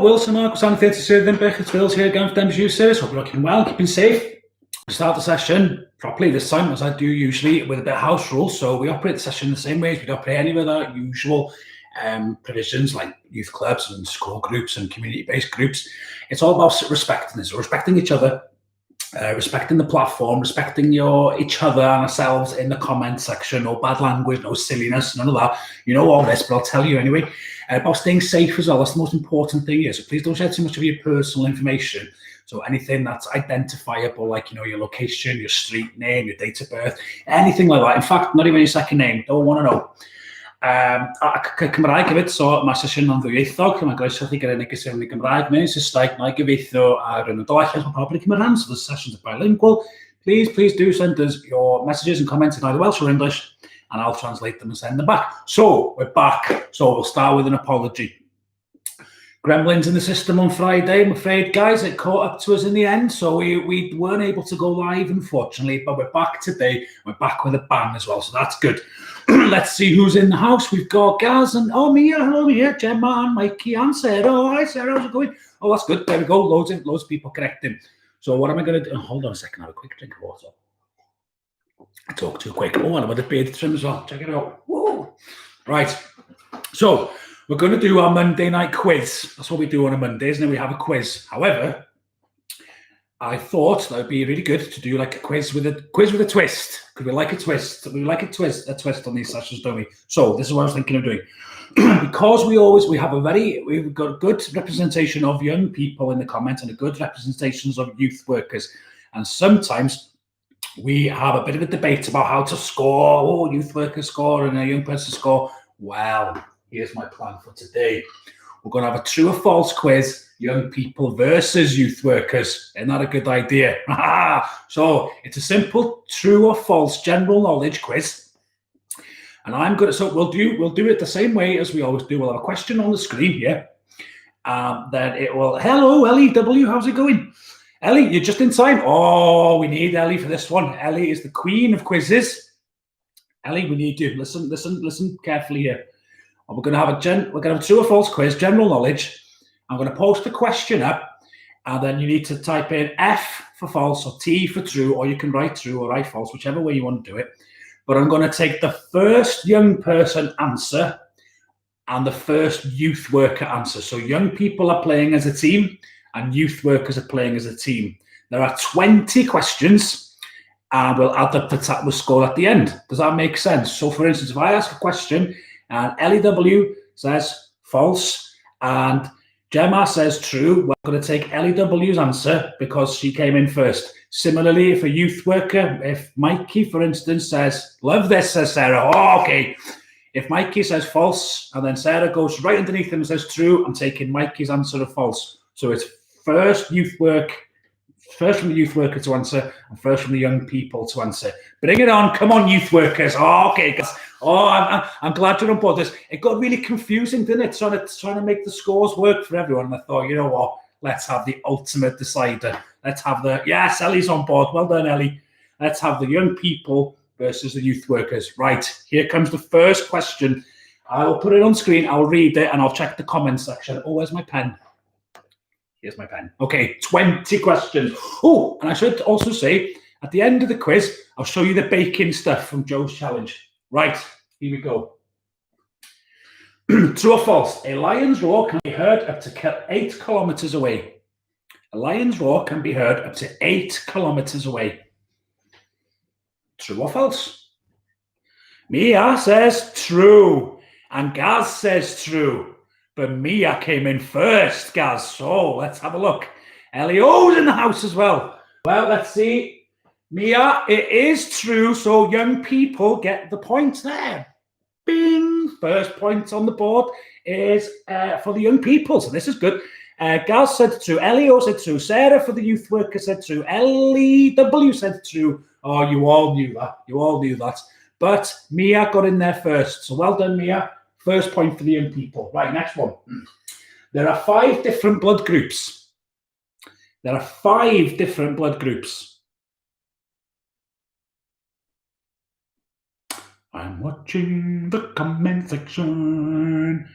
Wilson, Marcus, Cysylltiedig, it's Wills here again for Denver's Youth Service. Hope you're looking well, keeping safe. We start the session properly this time, as I do usually, with a bit of house rules. So we operate the session the same way as we operate any of our usual provisions, like youth clubs and school groups and community-based groups. It's all about respecting us, respecting each other, respecting the platform, respecting each other and ourselves in the comment section. No bad language, no silliness, none of that. You know all this, but I'll tell you anyway. About staying safe as well. That's the most important thing here. So please don't share too much of your personal information. So anything that's identifiable, like your location, your street name, your date of birth, anything like that. In fact, not even your second name. Don't want to know. Cymraeg hefyd, so mae sesiwn yn ddwyieithog, mae'n groeso chi gyda neges yn Gymraeg, mewn Saesneg, mae'n gyfeithio ar yn y doll, mae pobl yn Cymraeg, so the sessions are bilingual. Please do send us your messages and comments in either Welsh or English, and I'll translate them and send them back. So, we're back. So, we'll start with an apology. Gremlins in the system on Friday, I'm afraid, guys. It caught up to us in the end, so we weren't able to go live, unfortunately, but we're back today. We're back with a bang as well, so that's good. Let's see who's in the house. We've got Gaz and Mia. Hello, Mia. Gemma and Mikey and Sarah. Oh, hi, Sarah. How's it going? Oh, that's good. There we go. Loads of people connecting. So what am I going to do? Hold on a second. Have a quick drink of water. I talk too quick. Oh, and I'm at the beard trim as well. Check it out. Whoa. Right. So we're going to do our Monday night quiz. That's what we do on a Monday, isn't it? We have a quiz. However, I thought that would be really good to do like a quiz with a twist. Because we like a twist. We like a twist on these sessions, don't we? So this is what I was thinking of doing. Because we've got a good representation of young people in the comments and a good representations of youth workers. And sometimes we have a bit of a debate about how to score. Oh, youth worker score and a young person score. Well, here's my plan for today. We're going to have a true or false quiz, young people versus youth workers. Isn't that a good idea? So it's a simple true or false general knowledge quiz. And we'll do it the same way as we always do. We'll have a question on the screen here. Then it will, hello, Ellie W, how's it going? Ellie, you're just in time. Oh, we need Ellie for this one. Ellie is the queen of quizzes. Ellie, we need you. Listen carefully here. We're going to have a true or false quiz, general knowledge. I'm going to post the question up, and then you need to type in F for false or T for true, or you can write true or write false, whichever way you want to do it. But I'm going to take the first young person answer and the first youth worker answer. So young people are playing as a team, and youth workers are playing as a team. There are 20 questions, and we'll add up the score at the end. Does that make sense? So, for instance, if I ask a question, and LEW says false, and Gemma says true, we're going to take LEW's answer because she came in first. Similarly, if a youth worker, if Mikey, for instance, says, love this, says Sarah, oh, okay. If Mikey says false, and then Sarah goes right underneath him and says true, I'm taking Mikey's answer of false. So it's first from the youth worker to answer, and first from the young people to answer. Bring it on. Come on, youth workers. Oh, okay, guys. Oh, I'm glad you're on board this. It got really confusing, didn't it? Trying to make the scores work for everyone. And I thought, you know what? Let's have the ultimate decider. Let's have yes, Ellie's on board. Well done, Ellie. Let's have the young people versus the youth workers. Right, here comes the first question. I'll put it on screen. I'll read it, and I'll check the comment section. Oh, where's my pen? Here's my pen. Okay, 20 questions. Oh, and I should also say, at the end of the quiz, I'll show you the baking stuff from Joe's challenge. Right, here we go. True or false? A lion's roar can be heard up to 8 kilometers away. A lion's roar can be heard up to 8 kilometers away. True or false? Mia says true, and Gaz says true. But Mia came in first, Gaz. So let's have a look. Elio's in the house as well. Well, let's see. Mia, it is true. So young people get the point there. Bing. First point on the board is for the young people. So this is good. Gaz said true. Elio said true. Sarah for the youth worker said true. LEW said true. Oh, you all knew that. But Mia got in there first. So well done, Mia. First point for the young people. Right, next one. There are 5 different blood groups. I'm watching the comment section.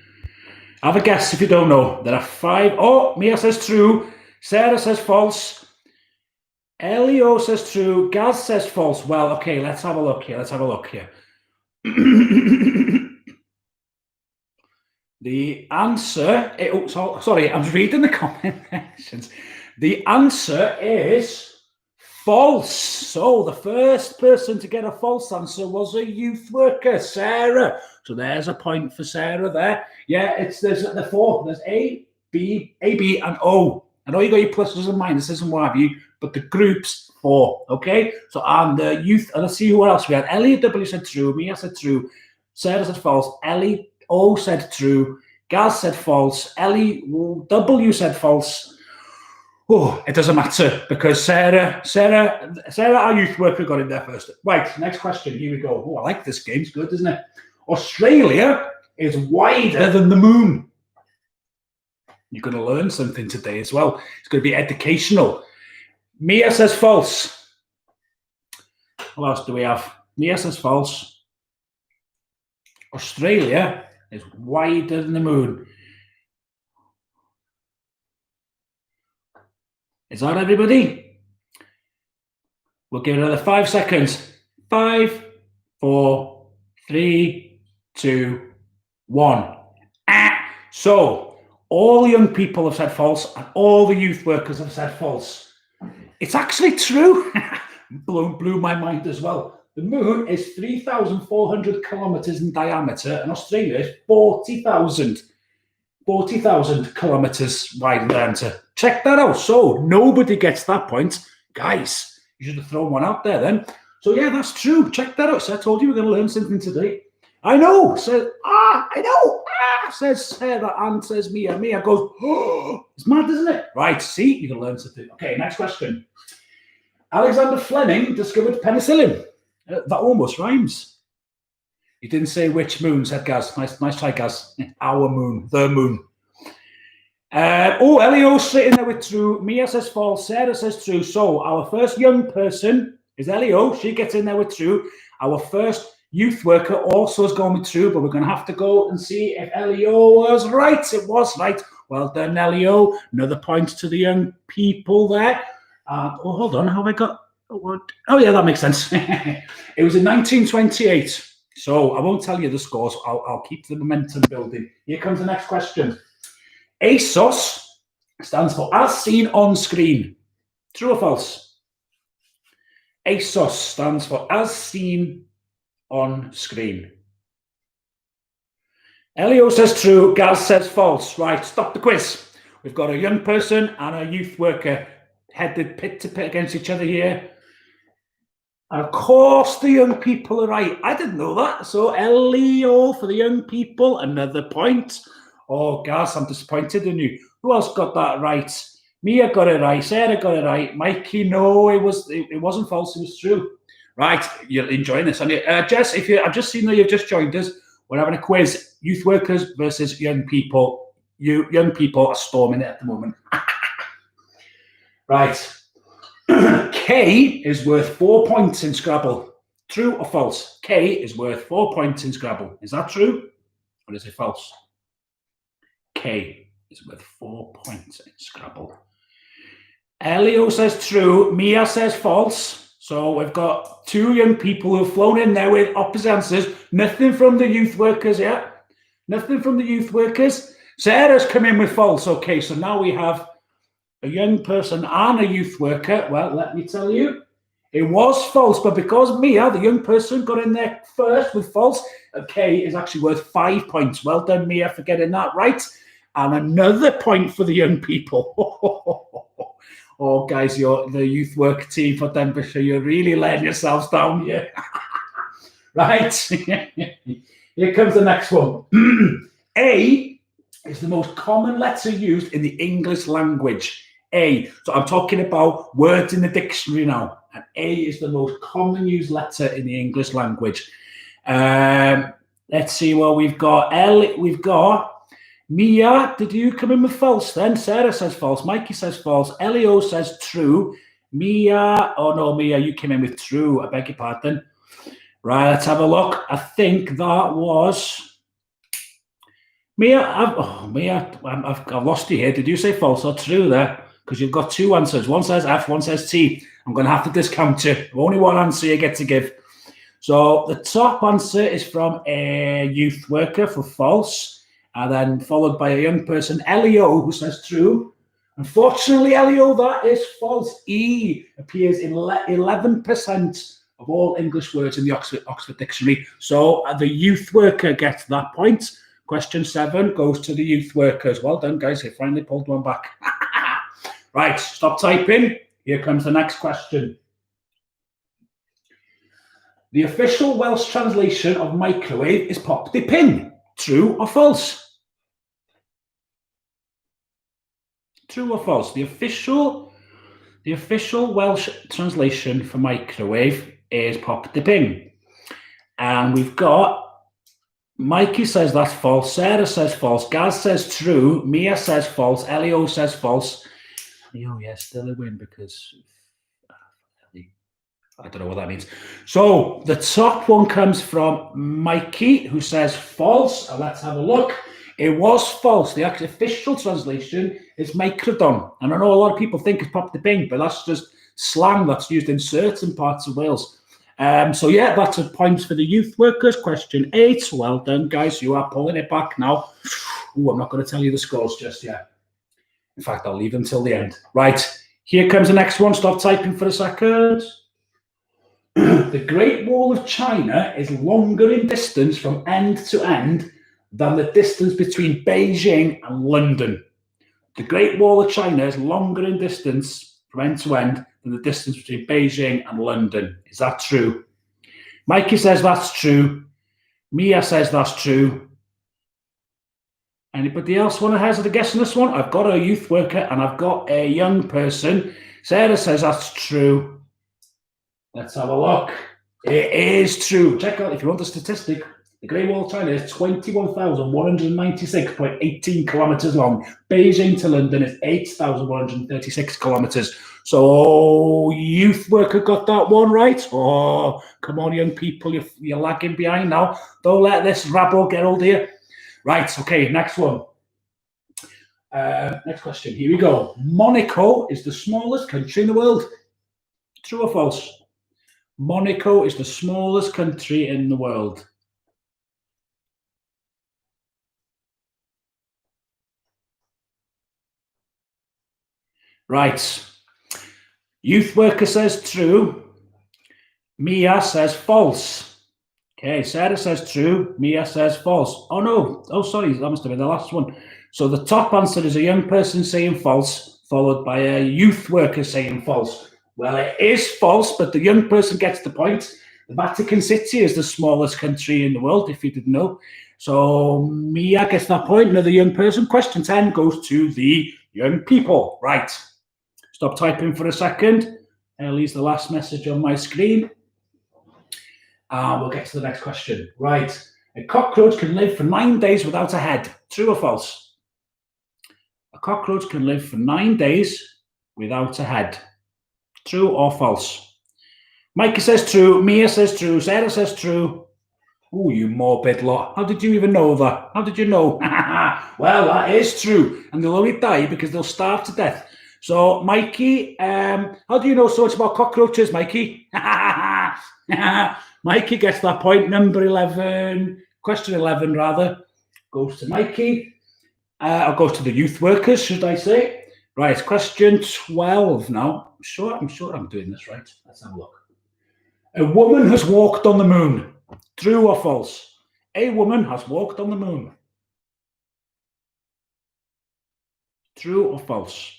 Have a guess if you don't know. There are 5. Oh, Mia says true. Sarah says false. Elio says true. Gaz says false. Well, okay, let's have a look here. The answer... sorry, I'm reading the comment sections. The answer is false. So the first person to get a false answer was a youth worker, Sarah. So there's a point for Sarah there. Yeah, there's the 4. There's A, B, and O. I know you got your pluses and minuses and what have you, but the group's 4. Okay. So and the youth. And let's see who else we had. Ellie W said true. Mia said true. Sarah said false. Ellie O said true. Gaz said false. Ellie W said false. Oh, it doesn't matter because Sarah, our youth worker, got in there first. Right, next question. Here we go. Oh, I like this game. It's good, isn't it? Australia is wider than the moon. You're going to learn something today as well. It's going to be educational. Mia says false. What else do we have? Mia says false. Australia is wider than the moon. Is that everybody? We'll give it another 5 seconds. 5, 4, 3, 2, 1. So all young people have said false and all the youth workers have said false. It's actually true. blew my mind as well. The moon is 3,400 kilometers in diameter and Australia is 40,000 kilometers wide in diameter. Check that out. So nobody gets that point. Guys, you should have thrown one out there then. So yeah, that's true. Check that out. So I told you we're going to learn something today. I know. Says, I know. Says Sarah and says Mia. Mia goes, oh, it's mad, isn't it? Right, see, you can learn something. Okay, next question. Alexander Fleming discovered penicillin. That almost rhymes. You didn't say which moon, said Gaz. Nice try, Gaz. Our moon, the moon. Elio's sitting there with true. Mia says false. Sarah says true. So our first young person is Elio. She gets in there with true. Our first youth worker also has gone with true, but we're going to have to go and see if Elio was right. It was right. Well done, Elio. Another point to the young people there. Hold on. How have I got? Oh, yeah, that makes sense. It was in 1928. So I won't tell you the scores. I'll keep the momentum building. Here comes the next question. ASOS stands for as seen on screen. True or false? ASOS stands for as seen on screen. Elio says true. Gaz says false. Right, stop the quiz. We've got a young person and a youth worker headed pit to pit against each other here. And of course, the young people are right. I didn't know that. So Elio for the young people, another point. Oh, Gaz, I'm disappointed in you. Who else got that right? Mia got it right. Sarah got it right. Mikey, no, it wasn't false. It was true. Right, you're enjoying this, aren't you? Jess, I've just seen that you've just joined us. We're having a quiz. Youth workers versus young people. You young people are storming it at the moment. Right. K is worth 4 points in Scrabble. True or false? K is worth 4 points in Scrabble. Is that true or is it false? K is worth 4 points in Scrabble. Elio says true. Mia says false. So we've got 2 young people who have flown in there with opposite answers. Nothing from the youth workers yet. Nothing from the youth workers. Sarah's come in with false. Okay, so now we have a young person and a youth worker. Well, let me tell you, it was false, but because Mia, the young person, got in there first with false, K is actually worth 5 points. Well done, Mia, for getting that right. And another point for the young people. Oh, guys, you're the youth work team for Denbighshire. You're really letting yourselves down here. Right. Here comes the next one. A is the most common letter used in the English language. A. So I'm talking about words in the dictionary now. And A is the most common used letter in the English language. Let's see what we've got. We've got Mia. Did you come in with false then? Sarah says false. Mikey says false. Elio says true. Mia. Oh, no, Mia, you came in with true. I beg your pardon. Right, let's have a look. I think that was Mia, I've lost you here. Did you say false or true there? Because you've got two answers. One says F, one says T. I'm going to have to discount you. Only one answer you get to give. So the top answer is from a youth worker for false, and then followed by a young person, Elio, who says true. Unfortunately, Elio, that is false. E appears in 11% of all English words in the Oxford Dictionary. So the youth worker gets that point. Question 7 goes to the youth workers. Well done, guys. You finally pulled one back. Right, stop typing. Here comes the next question. The official Welsh translation of microwave is pop the pin. True or false? True or false? The official Welsh translation for microwave is pop the pin. And we've got Mikey says that's false, Sarah says false, Gaz says true, Mia says false, Elio says false. Oh, yeah, still a win because I don't know what that means. So the top one comes from Mikey, who says false. And let's have a look. It was false. The actual official translation is microdon. And I know a lot of people think it's pop the pin, but that's just slang that's used in certain parts of Wales. So yeah, that's a point for the youth workers. Question 8. Well done, guys. You are pulling it back now. Ooh, I'm not going to tell you the scores just yet. In fact, I'll leave them till the end. Right, here comes the next one. Stop typing for a second. The Great Wall of China is longer in distance from end to end than the distance between Beijing and London. The Great Wall of China is longer in distance from end to end than the distance between Beijing and London. Is that true? Mikey says that's true. Mia says that's true. Anybody else want to hazard a guess on this one? I've got a youth worker and I've got a young person. Sarah says that's true. Let's have a look. It is true. Check out, if you want the statistic, the Great Wall of China is 21,196.18 kilometers long. Beijing to London is 8,136 kilometers. So youth worker got that one right. Oh, come on, young people, you're lagging behind now. Don't let this rabble get hold of you. Right, okay, next one. Next question, here we go. Monaco is the smallest country in the world. True or false? Monaco is the smallest country in the world. Right. Youth worker says true. Mia says false. Okay, Sarah says true. Mia says false. Oh, no. Oh, sorry. That must have been the last one. So the top answer is a young person saying false, followed by a youth worker saying false. Well, it is false, but the young person gets the point. The Vatican City is the smallest country in the world, if you didn't know. So Mia gets that point. Another young person. Question 10 goes to the young people. Right. Stop typing for a second. Ellie's the last message on my screen. We'll get to the next question. Right. A cockroach can live for 9 days without a head. True or false? A cockroach can live for 9 days without a head. True or false? Mikey says true. Mia says true. Sarah says true. Oh, you morbid lot. How did you even know that? How did you know? Well, that is true. And they'll only die because they'll starve to death. So, Mikey, how do you know so much about cockroaches, Mikey? Mikey gets that point. Number 11, question 11, rather, goes to Mikey. Or goes to the youth workers, should I say. Right, question 12 now. I'm sure I'm doing this right. Let's have a look. A woman has walked on the moon. True or false? A woman has walked on the moon. True or false?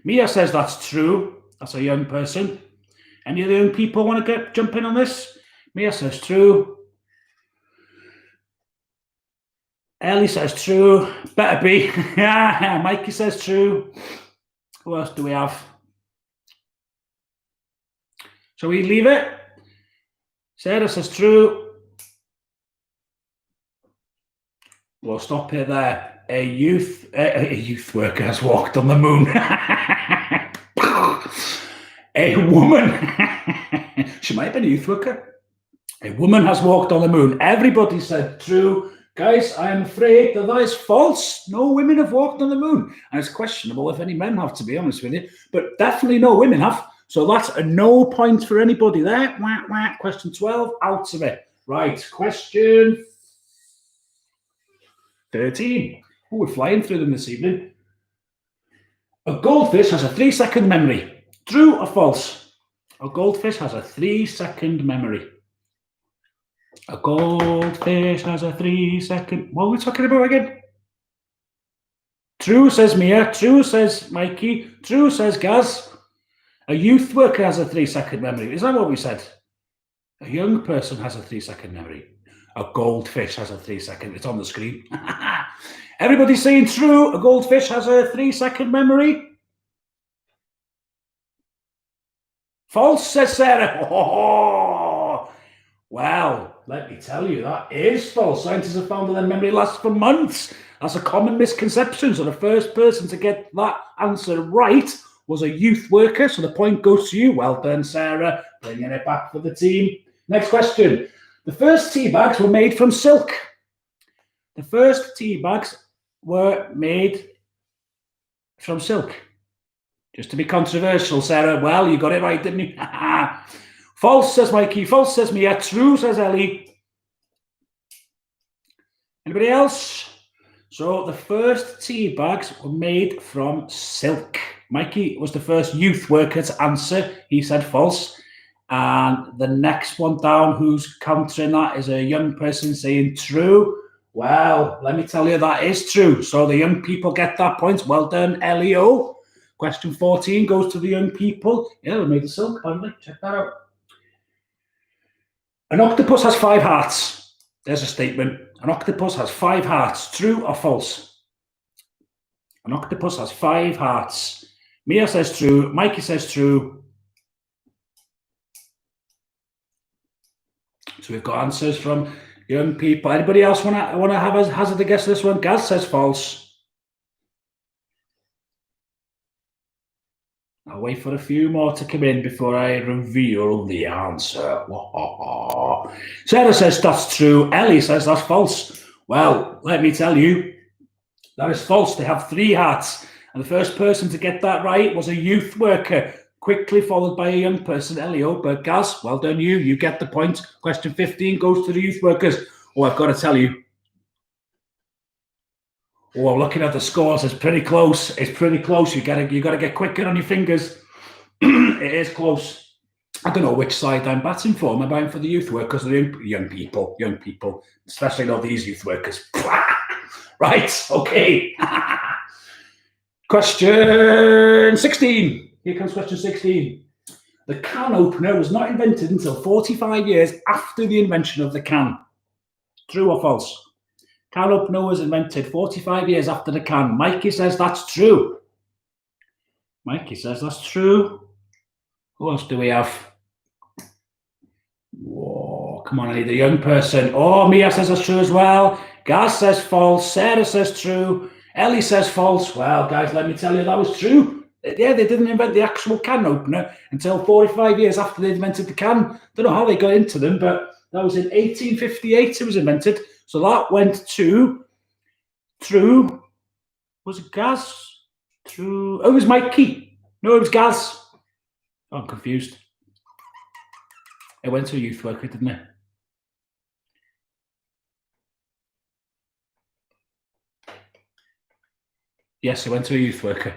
Mia says that's true. That's a young person. Any of the young people want to jump in on this? Mia says true. Ellie says true. Better be. Mikey says true. Who else do we have? Shall we leave it? Sarah says true. We'll stop it there. A youth worker has walked on the moon. A woman. She might have been a youth worker. A woman has walked on the moon. Everybody said true. Guys, I am afraid that is false. No women have walked on the moon. And it's questionable if any men have, to be honest with you. But definitely no women have. So that's a no point for anybody there. Wah, wah. Question 12, out of it. Right, question 13. Oh, we're flying through them this evening. A goldfish has a 3-second memory. True or false? A goldfish has a 3-second memory. A goldfish has a 3-second... What are we talking about again? True, says Mia. True, says Mikey. True, says Gaz. A youth worker has a 3-second memory. Is that what we said? A young person has a 3-second memory. A goldfish has a 3-second... It's on the screen. Everybody's saying true. A goldfish has a 3-second memory. False, says Sarah. Oh, well, let me tell you, that is false. Scientists have found that their memory lasts for months. That's a common misconception. So the first person to get that answer right was a youth worker. So the point goes to you. Well done, Sarah. Bringing it back for the team. Next question. The first tea bags were made from silk. The first tea bags were made from silk. Just to be controversial, Sarah. Well, you got it right, didn't you? False, says Mikey. False, says Mia. True, says Ellie. Anybody else? So the first tea bags were made from silk. Mikey was the first youth worker to answer. He said false. And the next one down, who's countering that, is a young person saying true. Well, let me tell you, that is true. So the young people get that point. Well done, Elio. Question 14 goes to the young people. Yeah, they made the silk, apparently. Check that out. An octopus has 5 hearts. There's a statement. An octopus has 5 hearts. True or false? An octopus has 5 hearts. Mia says true. Mikey says true. So we've got answers from young people. Anybody else want to have a hazard a guess this one? Gaz says false. I'll wait for a few more to come in before I reveal the answer. Sarah says that's true. Ellie says that's false. Well, let me tell you, that is false. They have 3 hearts. And the first person to get that right was a youth worker, quickly followed by a young person, Elio. But Gaz, well done you. You get the point. Question 15 goes to the youth workers. Oh, I've got to tell you. Oh, looking at the scores, it's pretty close. It's pretty close. You got to get quicker on your fingers. It is close. I don't know which side I'm batting for. Am I batting for the youth workers or the young people? Young people, especially not these youth workers. Right, okay. Question 16. Here comes question 16. The can opener was not invented until 45 years after the invention of the can. True or false? Can opener was invented 45 years after the can. Mikey says that's true. Mikey says that's true. Who else do we have? Whoa, come on, I need a young person. Oh, Mia says that's true as well. Gaz says false. Sarah says true. Ellie says false. Well, guys, let me tell you, that was true. Yeah, they didn't invent the actual can opener until 45 years after they invented the can. Don't know how they got into them, but that was in 1858 it was invented. So that went to true. Was it Gaz? True. Oh, it was Mikey. No, it was Gaz. Oh, I'm confused. It went to a youth worker, didn't it? Yes, it went to a youth worker.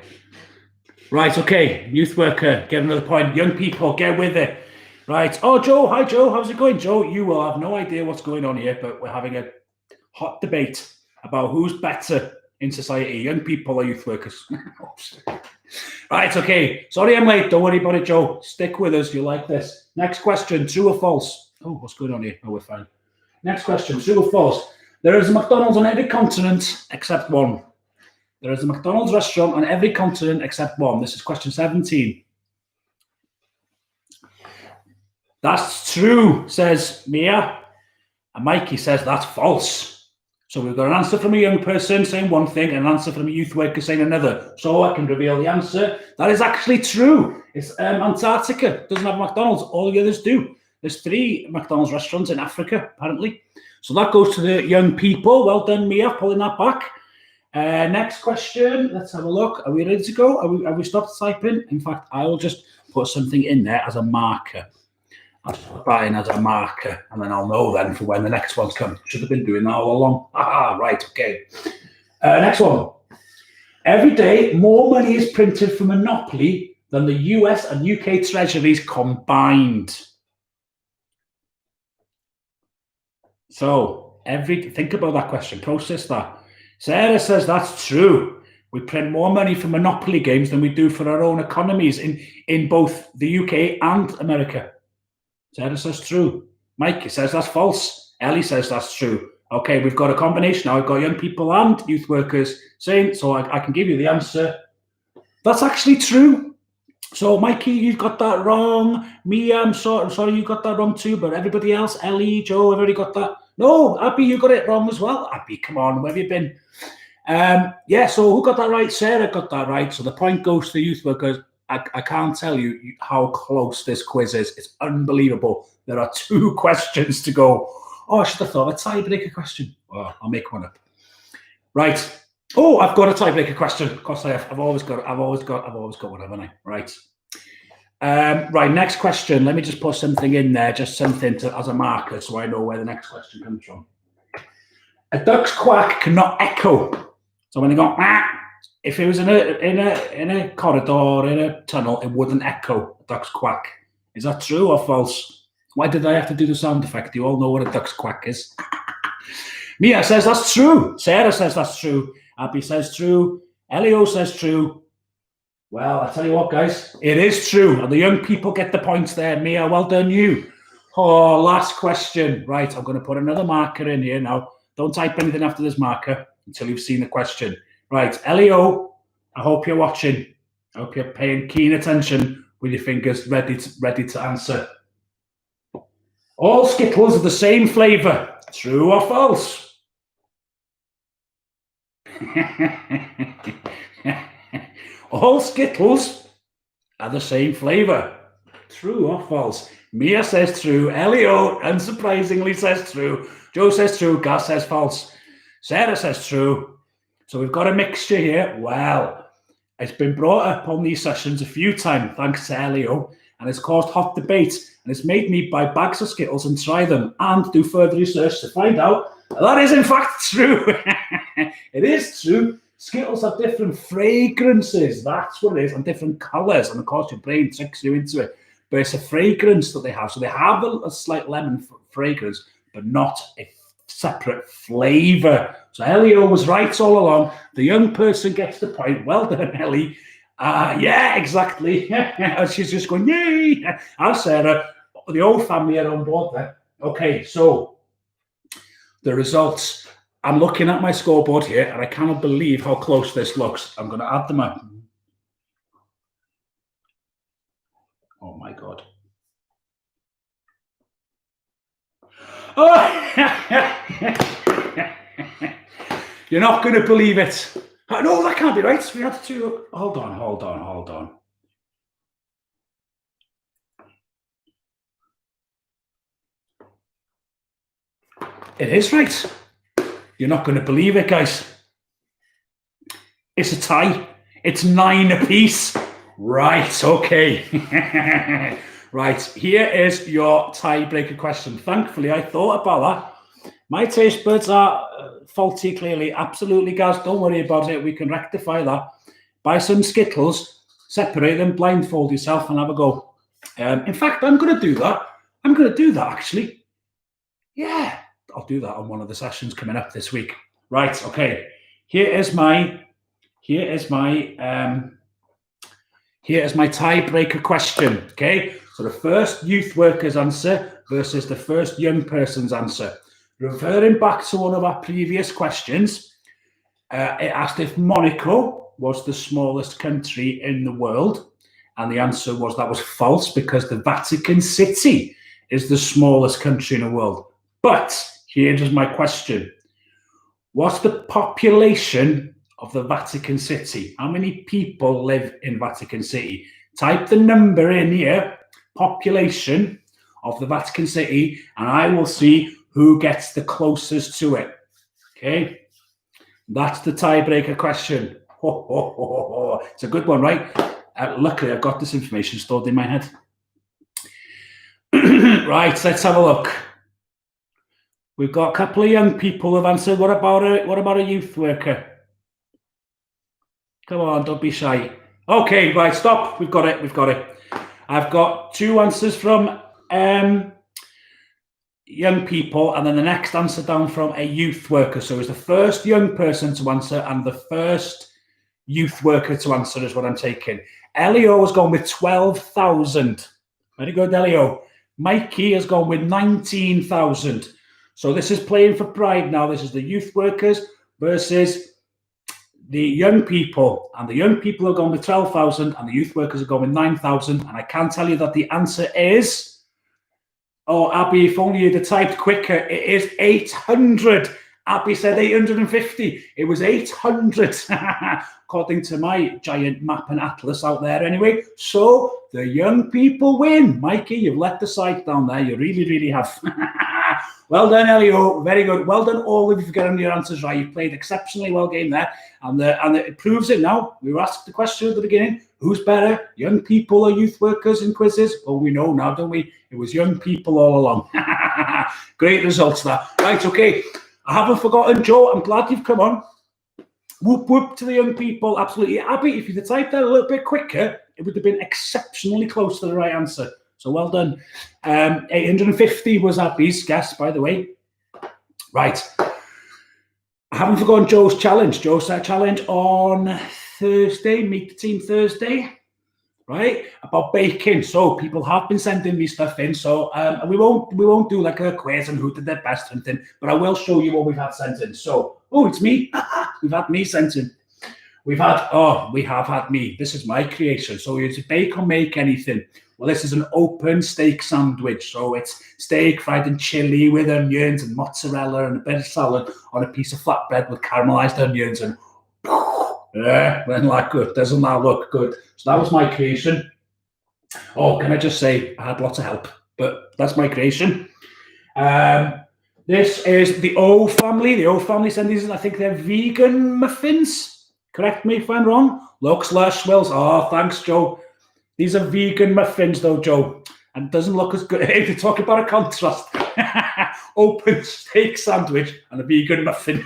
Right, okay. Youth worker, get another point. Young people, get with it. Right. Oh, Joe. Hi, Joe. How's it going, Joe? You will have no idea what's going on here, but we're having a hot debate about who's better in society, young people or youth workers. Right, okay. Sorry I'm late. Don't worry about it, Joe. Stick with us. You'll like this. Next question, true or false? Oh, what's going on here? Oh, we're fine. Next question, true or false? There is a McDonald's on every continent except one. There is a McDonald's restaurant on every continent except one. This is question 17. That's true, says Mia. And Mikey says that's false. So we've got an answer from a young person saying one thing and an answer from a youth worker saying another. So I can reveal the answer. That is actually true. It's Antarctica. Doesn't have McDonald's. All the others do. There's 3 McDonald's restaurants in Africa, apparently. So that goes to the young people. Well done, Mia, pulling that back. Next question. Let's have a look. Are we ready to go? Have we stopped typing? In fact, I will just put something in there as a marker. I'll put that in as a marker, and then I'll know then for when the next one's come. Should have been doing that all along. Right, okay. Next one. Every day, more money is printed for Monopoly than the US and UK treasuries combined. So, think about that question, process that. Sarah says that's true. We print more money for Monopoly games than we do for our own economies in both the UK and America. Sarah says true. Mike says that's false. Ellie says that's true. Okay, we've got a combination now. I've got young people and youth workers saying, so I can give you the answer. That's actually true. So, Mikey, you've got that wrong. Mia, I'm sorry you got that wrong too, but everybody else, Ellie, Joe, everybody got that. No, Abby, you got it wrong as well. Abby, come on, where have you been? Yeah, so who got that right? Sarah got that right. So the point goes to the youth workers. I can't tell you how close this quiz is. It's unbelievable. There are 2 questions to go. Oh, I should have thought of a tiebreaker question. Oh, I'll make one up. Right. Oh, I've got a tiebreaker question. Of course I have. I've always got one, haven't I? Right. Right, next question. Let me just put something in there, just something as a marker so I know where the next question comes from. A duck's quack cannot echo. So when they go, if it was in a corridor, in a tunnel, it wouldn't echo a duck's quack. Is that true or false? Why did I have to do the sound effect? You all know what a duck's quack is. Mia says that's true. Sarah says that's true. Abby says true. Elio says true. Well, I tell you what, guys, it is true. And the young people get the points there. Mia, well done you. Oh, last question. Right, I'm going to put another marker in here now. Don't type anything after this marker until you've seen the question. Right, Elio, I hope you're watching. I hope you're paying keen attention with your fingers ready to answer. All Skittles are the same flavour. True or false? All Skittles are the same flavour. True or false? Mia says true. Elio, unsurprisingly, says true. Joe says true. Gus says false. Sarah says true. So we've got a mixture here. Well, it's been brought up on these sessions a few times, thanks to Elio, and it's caused hot debate. And it's made me buy bags of Skittles and try them and do further research to find out that is in fact true. It is true. Skittles have different fragrances. That's what it is, and different colours. And of course, your brain tricks you into it. But it's a fragrance that they have. So they have a slight lemon fragrance, but not a separate flavour. So Elio was right all along. The young person gets the point. Well done, Ellie. Yeah, exactly. She's just going, yay. And Sarah, the old family are on board there. Okay, so the results. I'm looking at my scoreboard here, and I cannot believe how close this looks. I'm going to add them up. Oh, my God. Oh! You're not going to believe it. No, that can't be right. We had to... Hold on. It is right. You're not going to believe it, guys. It's a tie. It's 9 apiece. Right, okay. Right, here is your tiebreaker question. Thankfully, I thought about that. My taste buds are faulty, clearly. Absolutely, guys. Don't worry about it. We can rectify that. Buy some Skittles, separate them, blindfold yourself, and have a go. In fact, I'm going to do that. I'm going to do that, actually. Yeah, I'll do that on one of the sessions coming up this week. Right, okay. Here is my tiebreaker question. Okay, so the first youth worker's answer versus the first young person's answer. Referring back to one of our previous questions, it asked if Monaco was the smallest country in the world, and the answer was that was false because the Vatican City is the smallest country in the world. But here is my question. What's the population of the Vatican City? How many people live in Vatican City? Type the number in here, population of the Vatican City, and I will see who gets the closest to it. Okay? That's the tiebreaker question. Ho, ho, ho, ho. It's a good one, right? Luckily, I've got this information stored in my head. Right, let's have a look. We've got a couple of young people who've answered. What about a youth worker? Come on, don't be shy. Okay, right, stop. We've got it. I've got 2 answers from young people, and then the next answer down from a youth worker. So it's the first young person to answer and the first youth worker to answer is what I'm taking. Elio has gone with 12,000. Very good, Elio. Mikey has gone with 19,000. So this is playing for pride now. This is the youth workers versus the young people. And the young people have gone with 12,000 and the youth workers have gone with 9,000. And I can tell you that the answer is, oh, Abby, if only you'd have typed quicker, it is 800. Abby said 850. It was 800, according to my giant map and atlas out there anyway. So the young people win. Mikey, you've let the site down there. You really, really have. Well done, Elio. Very good. Well done, all of you, for getting your answers right. You've played exceptionally well game there. And it proves it now. We were asked the question at the beginning, who's better, young people or youth workers in quizzes? Well, we know now, don't we? It was young people all along. Great results there. Right, okay. I haven't forgotten, Joe. I'm glad you've come on. Whoop, whoop to the young people. Absolutely. Abby, if you'd have typed that a little bit quicker, it would have been exceptionally close to the right answer. So well done. 850 was Abby's guess, by the way. Right. I haven't forgotten Joe's challenge. Joe set a challenge on Thursday, Meet the Team Thursday, right? About baking. So people have been sending me stuff in. So we won't do like a quiz on who did their best or anything, but I will show you what we've had sent in. So, oh, it's me. We've had me sent in. We have had me. This is my creation. So you to bake or make anything. Well, this is an open steak sandwich. So it's steak fried in chili with onions and mozzarella and a bit of salad on a piece of flatbread with caramelized onions. And yeah, then like good. Doesn't that look good? So that was my creation. Oh, can I just say I had lots of help, but that's my creation. This is the O family. The O family sent these. I think they're vegan muffins. Correct me if I'm wrong. Looks lush, smells. Oh, thanks, Joe. These are vegan muffins, though, Joe, and doesn't look as good. If you talk about a contrast, open steak sandwich and a vegan muffin.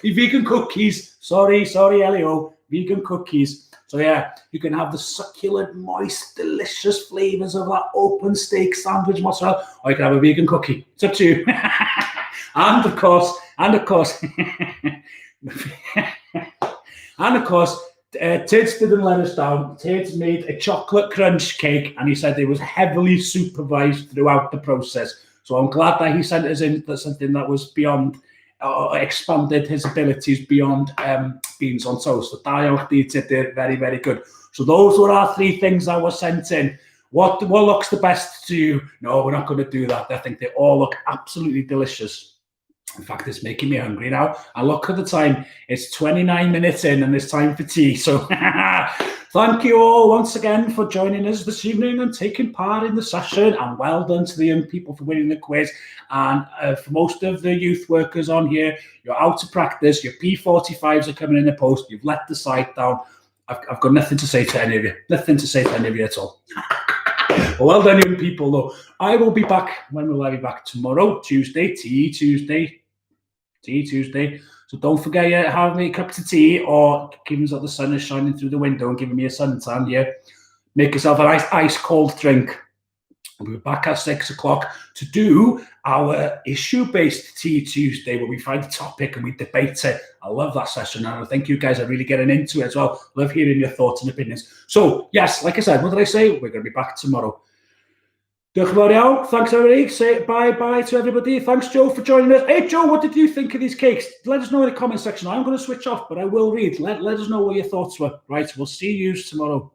Vegan cookies. Sorry, Elio. Vegan cookies. So yeah, you can have the succulent, moist, delicious flavors of that open steak sandwich mozzarella, or you can have a vegan cookie. It's up to you. and of course, Tids didn't let us down. Tids made a chocolate crunch cake, and he said it was heavily supervised throughout the process. So I'm glad that he sent us in something that was beyond, expanded his abilities beyond beans on toast. So they're very, very good. So those were our 3 things that were sent in. What looks the best to you? No, we're not going to do that. I think they all look absolutely delicious. In fact, it's making me hungry now. And look at the time. It's 29 minutes in and it's time for tea. So thank you all once again for joining us this evening and taking part in the session. And well done to the young people for winning the quiz. And for most of the youth workers on here, you're out of practice. Your P45s are coming in the post. You've let the site down. I've got nothing to say to any of you. Nothing to say to any of you at all. Well done, young people, though. I will be back. When will I be back? Tomorrow, Tuesday, Tea Tuesday. So don't forget to have me a cup of tea, or given that the sun is shining through the window and giving me a suntan, make yourself an ice cold drink. We'll be back at 6 o'clock to do our issue-based Tea Tuesday, where we find a topic and we debate it. I love that session, and I think you guys are really getting into it as well. Love hearing your thoughts and opinions. So, yes, like I said, what did I say? We're going to be back tomorrow. Thanks, everybody. Say bye-bye to everybody. Thanks, Joe, for joining us. Hey, Joe, what did you think of these cakes? Let us know in the comment section. I'm going to switch off, but I will read. Let us know what your thoughts were. Right, we'll see you tomorrow.